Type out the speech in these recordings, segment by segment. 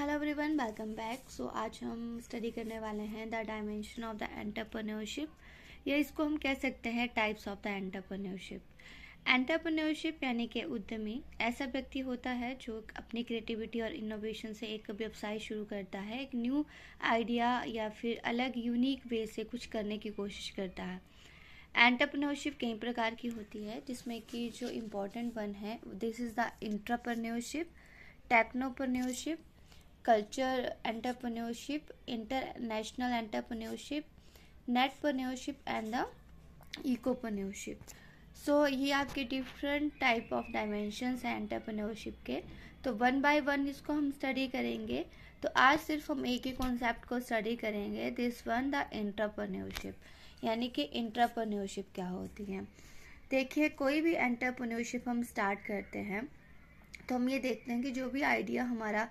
Hello everyone, welcome back. So आज हम study करने वाले हैं the dimension of the entrepreneurship, या इसको हम कह सकते हैं types of the entrepreneurship. Entrepreneurship यानी कि उद्यमी ऐसा व्यक्ति होता है जो अपनी क्रिएटिविटी और इनोवेशन से एक व्यवसाय शुरू करता है, एक न्यू आइडिया या फिर अलग यूनिक वे से कुछ करने की कोशिश करता है। एंटरप्रेन्योरशिप कई प्रकार की होती है, जिसमें कि जो इम्पोर्टेंट वन है this is the intrapreneurship, technopreneurship, culture entrepreneurship, international entrepreneurship, netpreneurship and the ecopreneurship. So ये आपके डिफरेंट टाइप ऑफ डायमेंशंस हैं एंटरप्रेन्योरशिप के। तो वन बाय वन इसको हम स्टडी करेंगे। तो आज सिर्फ हम एक ही कॉन्सेप्ट को स्टडी करेंगे, दिस वन द एंटरप्रेन्योरशिप, यानी कि इंट्राप्रेन्योरशिप क्या होती है। देखिए, कोई भी एंटरप्रेन्योरशिप हम स्टार्ट करते हैं तो हम ये देखते हैं कि जो भी आइडिया हमारा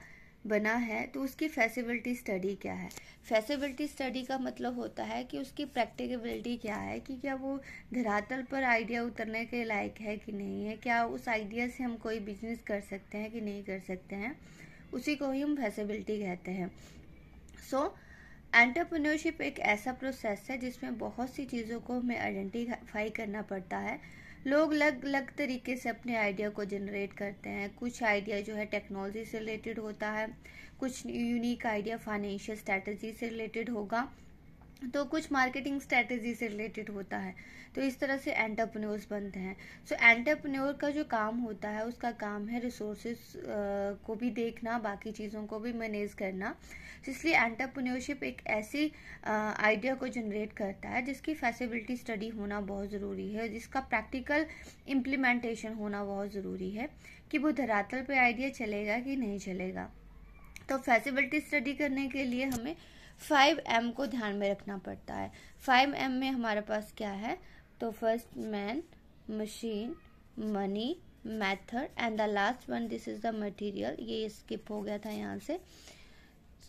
बना है तो उसकी फैसिबिलिटी स्टडी क्या है। फैसिबिलिटी स्टडी का मतलब होता है कि उसकी प्रैक्टिकेबिलिटी क्या है, कि क्या वो धरातल पर आइडिया उतरने के लायक है कि नहीं है, क्या उस आइडिया से हम कोई बिजनेस कर सकते हैं कि नहीं कर सकते हैं, उसी को ही हम फैसिबिलिटी कहते हैं। सो एंटरप्रेन्योरशिप एक ऐसा प्रोसेस है जिसमें बहुत सी चीज़ों को हमें आइडेंटिफाई करना पड़ता है। लोग अलग अलग तरीके से अपने आइडिया को जनरेट करते हैं। कुछ आइडिया जो है टेक्नोलॉजी से रिलेटेड होता है, कुछ यूनिक आइडिया फाइनेंशियल स्ट्रैटेजी से रिलेटेड होगा, तो कुछ मार्केटिंग स्ट्रैटेजी से रिलेटेड होता है। तो इस तरह से एंटरप्रेन्योर्स बनते हैं। सो एंटरप्रेन्योर का जो काम होता है, उसका काम है रिसोर्सेज को भी देखना, बाकी चीज़ों को भी मैनेज करना। इसलिए एंटरप्रेन्योरशिप एक ऐसी आइडिया को जनरेट करता है जिसकी फैसिबिलिटी स्टडी होना बहुत ज़रूरी है, जिसका प्रैक्टिकल इम्प्लीमेंटेशन होना बहुत ज़रूरी है कि वो धरातल पे आइडिया चलेगा कि नहीं चलेगा। तो फैसिबिलिटी स्टडी करने के लिए हमें 5M को ध्यान में रखना पड़ता है। 5M में हमारे पास क्या है, तो first man, machine, money, method and the last one this is the material. ये स्किप हो गया था यहाँ से।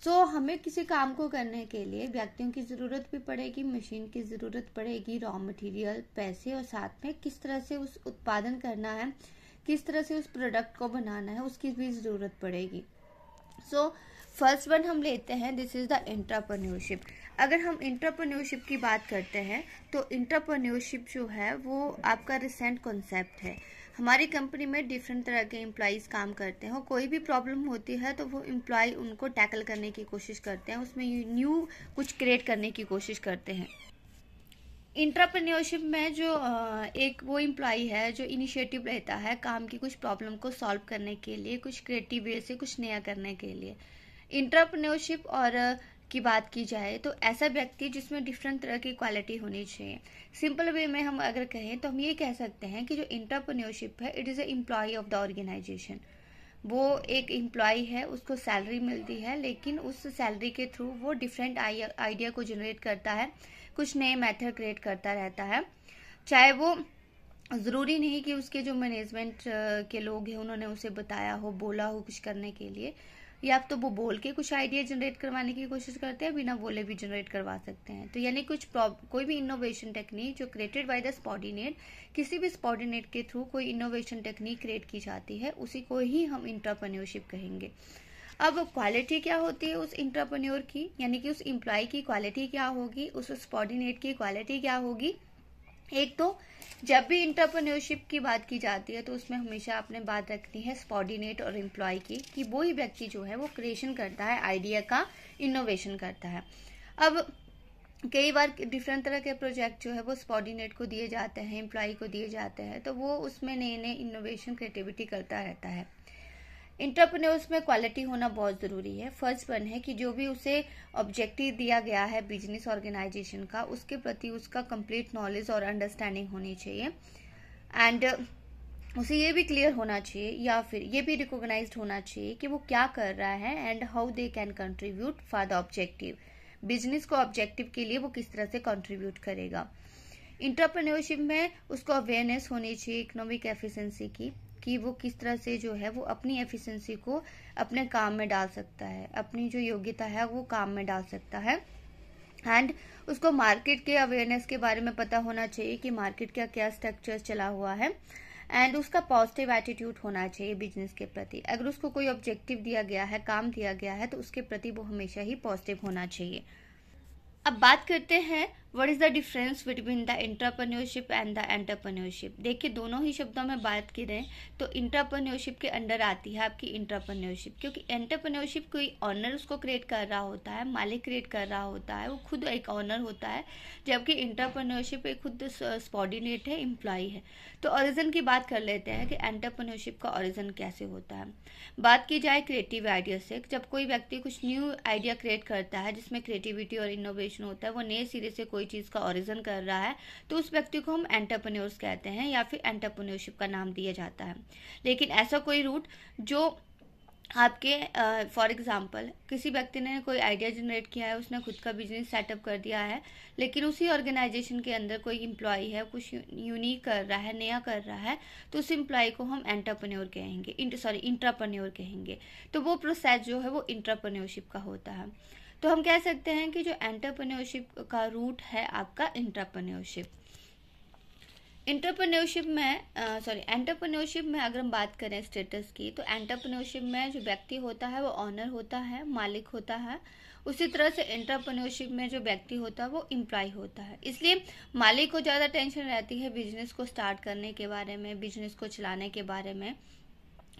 सो हमें किसी काम को करने के लिए व्यक्तियों की ज़रूरत भी पड़ेगी, मशीन की ज़रूरत पड़ेगी, रॉ मटेरियल, पैसे, और साथ में किस तरह से उस उत्पादन करना है, किस तरह से उस प्रोडक्ट को बनाना है, उसकी भी ज़रूरत पड़ेगी। सो फर्स्ट वन हम लेते हैं, दिस इज द इंट्राप्रेन्योरशिप। अगर हम इंट्राप्रेन्योरशिप की बात करते हैं तो इंट्राप्रेन्योरशिप जो है वो आपका रिसेंट कॉन्सेप्ट है। हमारी कंपनी में डिफरेंट तरह के एम्प्लॉयज़ काम करते हैं, और कोई भी प्रॉब्लम होती है तो वो एम्प्लॉय उनको टैकल करने की कोशिश करते हैं, उसमें न्यू कुछ क्रिएट करने की कोशिश करते हैं। इंट्राप्रेन्योरशिप में जो एक वो एम्प्लॉय है जो इनिशिएटिव लेता है काम की कुछ प्रॉब्लम को सॉल्व करने के लिए, कुछ क्रिएटिव वे से कुछ नया करने के लिए। इंट्राप्रेन्योरशिप और की बात की जाए तो ऐसा व्यक्ति जिसमें डिफरेंट तरह की क्वालिटी होनी चाहिए। सिंपल वे में हम अगर कहें तो हम ये कह सकते हैं कि जो इंट्राप्रेन्योरशिप है, it is a employee of the organisation. वो एक एम्प्लॉय है, उसको सैलरी मिलती है, लेकिन उस सैलरी के थ्रू वो डिफरेंट आइडिया को जनरेट करता है, कुछ नए मेथड क्रिएट करता रहता है। चाहे वो ज़रूरी नहीं कि उसके जो मैनेजमेंट के लोग हैं उन्होंने उसे बताया हो, बोला हो कुछ करने के लिए, या तो वो बोल के कुछ आइडिया जनरेट करवाने की कोशिश करते हैं, बिना बोले भी जनरेट करवा सकते हैं। तो यानी कोई भी इनोवेशन टेक्निक जो क्रिएटेड बाय द सबऑर्डिनेट, किसी भी सबऑर्डिनेट के थ्रू कोई इनोवेशन टेक्निक क्रिएट की जाती है, उसी को ही हम इंट्राप्रेन्योरशिप कहेंगे। अब क्वालिटी क्या होती है उस इंट्राप्रेन्योर की, यानी कि उस एम्प्लॉय की क्वालिटी क्या होगी, उस सबऑर्डिनेट की क्वालिटी क्या होगी। एक तो जब भी इंटरप्रेन्योरशिप की बात की जाती है तो उसमें हमेशा आपने बात रखनी है सबऑर्डिनेट और एम्प्लॉय की, कि वो ही व्यक्ति जो है वो क्रिएशन करता है, आइडिया का इनोवेशन करता है। अब कई बार डिफरेंट तरह के प्रोजेक्ट जो है वो सबऑर्डिनेट को दिए जाते हैं, एम्प्लॉय को दिए जाते हैं, तो वो उसमें नए नए इनोवेशन क्रिएटिविटी करता रहता है। इंटरप्रेन्योर्स में क्वालिटी होना बहुत ज़रूरी है। फर्स्ट वन है कि जो भी उसे ऑब्जेक्टिव दिया गया है बिजनेस ऑर्गेनाइजेशन का, उसके प्रति उसका कंप्लीट नॉलेज और अंडरस्टैंडिंग होनी चाहिए, एंड उसे ये भी क्लियर होना चाहिए या फिर ये भी रिकॉग्नाइज्ड होना चाहिए कि वो क्या कर रहा है and how they can contribute for the objective. Business को ऑब्जेक्टिव के लिए वो किस तरह से कंट्रीब्यूट करेगा। इंटरप्रेन्योरशिप में उसको अवेयरनेस होनी चाहिए इकोनॉमिक एफिशिएंसी की, कि वो किस तरह से जो है वो अपनी एफिशिएंसी को अपने काम में डाल सकता है, अपनी जो योग्यता है वो काम में डाल सकता है। एंड उसको मार्केट के अवेयरनेस के बारे में पता होना चाहिए कि मार्केट का क्या स्ट्रक्चर चला हुआ है, एंड उसका पॉजिटिव एटीट्यूड होना चाहिए बिजनेस के प्रति। अगर उसको कोई ऑब्जेक्टिव दिया गया है, काम दिया गया है, तो उसके प्रति वो हमेशा ही पॉजिटिव होना चाहिए। अब बात करते हैं what is the difference between the entrepreneurship and the entrepreneurship. देखिए, दोनों ही शब्दों में बात करें तो एंटरप्रेन्योरशिप के अंडर आती है आपकी एंटरप्रेन्योरशिप, क्योंकि एंटरप्रेन्योरशिप कोई ऑनर उसको क्रिएट कर रहा होता है, मालिक क्रिएट कर रहा होता है, वो खुद एक ऑनर होता है, जबकि एंटरप्रेन्योरशिप एक खुद सबॉर्डिनेट है, एम्प्लॉय है। तो ओरिजिन की बात कर लेते हैं कि एंटरप्रेन्योरशिप का ओरिजिन कैसे होता है। बात की जाए क्रिएटिव आइडिया से, जब कोई व्यक्ति कुछ न्यू आइडिया क्रिएट करता है जिसमें क्रिएटिविटी और इनोवेशन होता है, वो नए सिरे से कोई चीज़ का ओरिजिन कर रहा है, तो उस व्यक्ति को हम एंटरप्रेन्योर्स कहते हैं या फिर एंटरप्रेन्योरशिप का नाम दिया जाता है। लेकिन ऐसा कोई रूट जो आपके फॉर एग्जांपल किसी व्यक्ति ने कोई आइडिया जनरेट किया है, उसने खुद का बिजनेस सेटअप कर दिया है, लेकिन उसी ऑर्गेनाइजेशन के अंदर कोई एम्प्लॉय है, कुछ यूनिक कर रहा है, नया कर रहा है, तो उस एम्प्लॉय को हम एंटरप्रेन्योर कहेंगे, इंट्राप्रेन्योर कहेंगे। तो वो प्रोसेस जो है वो इंट्राप्रेन्योरशिप का होता है। तो हम कह सकते हैं कि जो एंटरप्रेन्योरशिप का रूट है आपका इंट्राप्रेन्योरशिप। एंटरप्रेन्योरशिप में अगर हम बात करें स्टेटस की, तो एंटरप्रेन्योरशिप में जो व्यक्ति होता है वो ऑनर होता है, मालिक होता है। उसी तरह से एंटरप्रेन्योरशिप में जो व्यक्ति होता है वो एम्प्लॉय होता है। इसलिए मालिक को ज़्यादा टेंशन रहती है बिजनेस को स्टार्ट करने के बारे में, बिजनेस को चलाने के बारे में,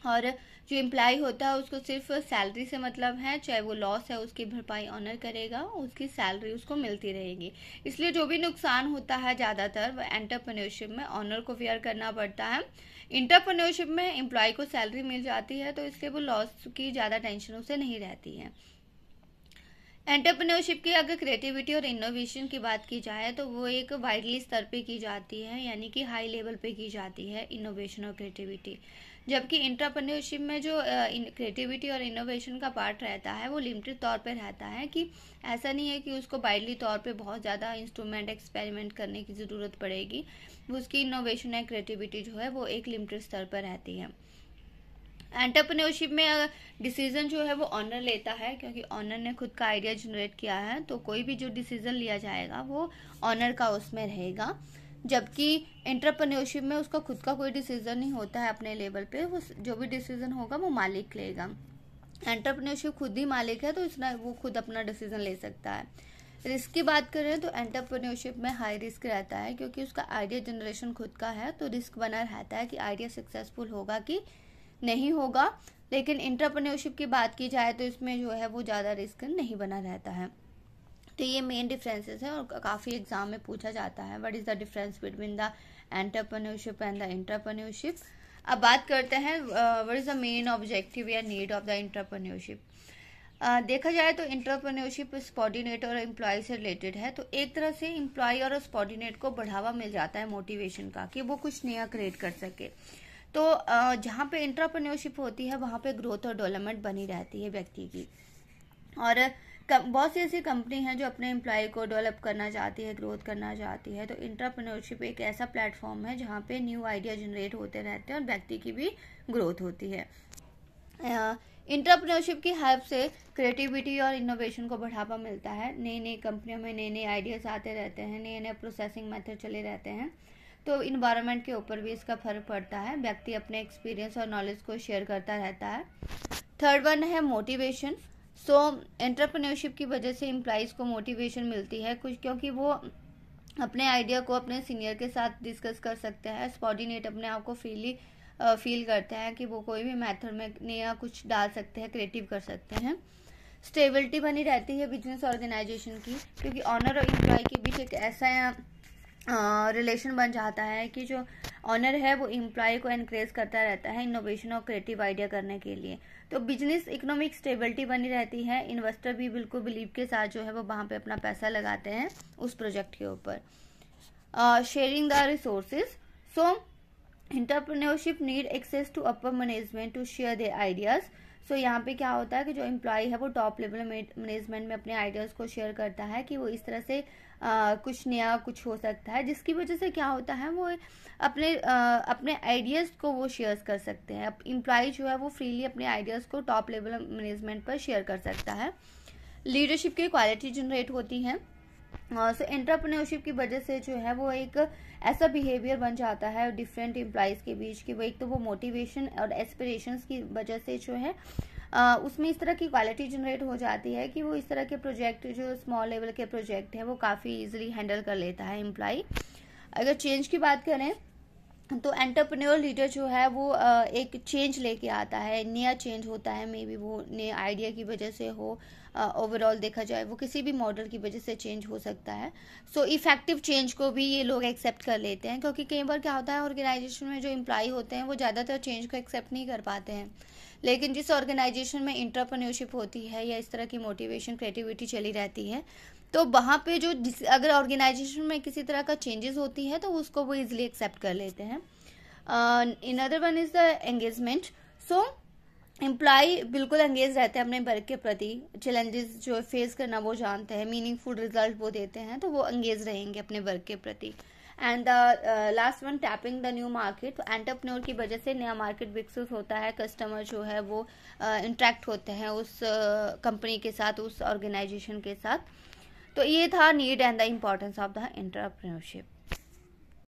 और जो एम्प्लॉय होता है उसको सिर्फ सैलरी से मतलब है, चाहे वो लॉस है उसकी भरपाई ऑनर करेगा, उसकी सैलरी उसको मिलती रहेगी। इसलिए जो भी नुकसान होता है ज़्यादातर वो एंटरप्रेन्योरशिप में ऑनर को फेयर करना पड़ता है। एंटरप्रेन्योरशिप में एम्प्लॉय को सैलरी मिल जाती है, तो इसलिए वो लॉस की ज़्यादा टेंशन उसे नहीं रहती है। एंटरप्रेन्योरशिप की अगर क्रिएटिविटी और इनोवेशन की बात की जाए तो वो एक वाइडली स्तर पे की जाती है, यानी कि हाई लेवल पे की जाती है इनोवेशन और क्रिएटिविटी। जबकि एंटरप्रेन्योरशिप में जो क्रिएटिविटी और इनोवेशन का पार्ट रहता है वो लिमिटेड तौर पे रहता है, कि ऐसा नहीं है कि उसको वाइडली तौर पे बहुत ज़्यादा इंस्ट्रूमेंट एक्सपेरिमेंट करने की ज़रूरत पड़ेगी। उसकी इनोवेशन या क्रिएटिविटी जो है वो एक लिमिटेड स्तर पर रहती है। एंटरप्रेन्योरशिप में डिसीजन जो है वो ऑनर लेता है, क्योंकि ऑनर ने खुद का आइडिया जनरेट किया है, तो कोई भी जो डिसीजन लिया जाएगा वो ऑनर का उसमें रहेगा। जबकि एंटरप्रेन्योरशिप में उसका खुद का कोई डिसीजन नहीं होता है अपने लेवल पे, वो जो भी डिसीजन होगा वो मालिक लेगा। एंटरप्रेन्योरशिप खुद ही मालिक है, तो इसलिए वो खुद अपना डिसीजन ले सकता है। रिस्क की बात करें तो एंटरप्रेन्योरशिप में हाई रिस्क रहता है, क्योंकि उसका आइडिया जनरेशन खुद का है, तो रिस्क बना रहता है कि आइडिया सक्सेसफुल होगा कि नहीं होगा। लेकिन एंटरप्रेन्योरशिप की बात की जाए तो इसमें जो है वो ज़्यादा रिस्क नहीं बना रहता है। तो ये मेन डिफरेंसेस है और काफ़ी एग्जाम में पूछा जाता है, what is the difference between the entrepreneurship and the entrepreneurship. अब बात करते हैं what is the main objective या नीड ऑफ द एंटरप्रेन्योरशिप। देखा जाए तो एंटरप्रेन्योरशिप सबॉर्डिनेट और एम्प्लॉय से रिलेटेड है। तो एक तरह से एम्प्लॉय और सबॉर्डिनेट को बढ़ावा मिल जाता है मोटिवेशन का, कि वो कुछ नया क्रिएट कर सके। तो जहाँ पे एंटरप्रेन्योरशिप होती है वहाँ पे ग्रोथ और डेवलपमेंट बनी रहती है व्यक्ति की। और बहुत सी ऐसी कंपनी है जो अपने एम्प्लॉय को डेवलप करना चाहती है, ग्रोथ करना चाहती है। तो एंटरप्रेन्योरशिप एक ऐसा प्लेटफॉर्म है जहाँ पे न्यू आइडिया जनरेट होते रहते हैं और व्यक्ति की भी ग्रोथ होती है। एंटरप्रेन्योरशिप की हेल्प से क्रिएटिविटी और इनोवेशन को बढ़ावा मिलता है। नई नई कंपनियों में नए नए आइडियाज आते रहते हैं, नए नए प्रोसेसिंग मेथड चले रहते हैं। तो इन्वायरमेंट के ऊपर भी इसका फर्क पड़ता है, व्यक्ति अपने एक्सपीरियंस और नॉलेज को शेयर करता रहता है। थर्ड वन है मोटिवेशन। सो एंटरप्रेन्योरशिप की वजह से एम्प्लॉइज़ को मोटिवेशन मिलती है कुछ, क्योंकि वो अपने आइडिया को अपने सीनियर के साथ डिस्कस कर सकते हैं। सबॉर्डिनेट अपने आप को फ्रीली फील करते हैं कि वो कोई भी मेथड में नया कुछ डाल सकते हैं, क्रिएटिव कर सकते हैं। स्टेबिलिटी बनी रहती है बिजनेस ऑर्गेनाइजेशन की, क्योंकि ऑनर और एम्प्लॉय के बीच एक ऐसा रिलेशन बन जाता है कि जो ऑनर है वो एम्प्लॉय को एनकरेज करता रहता है इनोवेशन और क्रिएटिव आइडिया करने के लिए। तो बिजनेस इकोनॉमिक स्टेबिलिटी बनी रहती है। इन्वेस्टर भी बिल्कुल बिलीव के साथ जो है वो वहाँ पे अपना पैसा लगाते हैं उस प्रोजेक्ट के ऊपर। Sharing the resources. So entrepreneurship need access to upper management to share their ideas. So यहाँ पे क्या होता है कि जो एम्प्लॉय है वो टॉप लेवल मैनेजमेंट में अपने आइडियाज़ को शेयर करता है कि वो इस तरह से कुछ नया कुछ हो सकता है, जिसकी वजह से क्या होता है वो अपने आइडियाज़ को वो शेयर कर सकते हैं। एम्प्लॉय जो है वो फ्रीली अपने आइडियाज़ को टॉप लेवल मैनेजमेंट पर शेयर कर सकता है। लीडरशिप की क्वालिटी जनरेट होती है। सो एंटरप्रेन्योरशिप की वजह से जो है वो एक ऐसा बिहेवियर बन जाता है डिफरेंट एम्प्लॉयज़ के बीच की, वो एक तो वो मोटिवेशन और एस्पिरेशंस की वजह से जो है उसमें इस तरह की क्वालिटी जनरेट हो जाती है कि वो इस तरह के प्रोजेक्ट, जो स्मॉल लेवल के प्रोजेक्ट हैं, वो काफ़ी इजीली हैंडल कर लेता है एम्प्लॉय। अगर चेंज की बात करें तो एंटरप्रेन्योर लीडर जो है वो एक चेंज लेके आता है, नया चेंज होता है, मे बी वो नए आइडिया की वजह से हो, ओवरऑल देखा जाए वो किसी भी मॉडल की वजह से चेंज हो सकता है। सो इफेक्टिव चेंज को भी ये लोग एक्सेप्ट कर लेते हैं, क्योंकि कई बार क्या होता है ऑर्गेनाइजेशन में जो एम्प्लॉय होते हैं वो ज़्यादातर चेंज को एक्सेप्ट नहीं कर पाते हैं, लेकिन जिस ऑर्गेनाइजेशन में एंटरप्रेन्योरशिप होती है या इस तरह की मोटिवेशन क्रिएटिविटी चली रहती है, तो वहाँ पे जो अगर ऑर्गेनाइजेशन में किसी तरह का चेंजेस होती है तो उसको वो इजीली एक्सेप्ट कर लेते हैं। In other one is the engagement. So employee बिल्कुल एंगेज रहते हैं अपने वर्क के प्रति, चैलेंजेस जो फेस करना वो जानते हैं, मीनिंगफुल रिजल्ट वो देते हैं, तो वो एंगेज रहेंगे अपने वर्क के प्रति। And the last one, tapping the new market. तो एंटरप्रेन्योर की वजह से नया मार्केट विकसित होता है, कस्टमर जो है वो इंटरेक्ट होते हैं उस कंपनी के साथ, उस ऑर्गेनाइजेशन के साथ। तो ये था need and the importance of the entrepreneurship.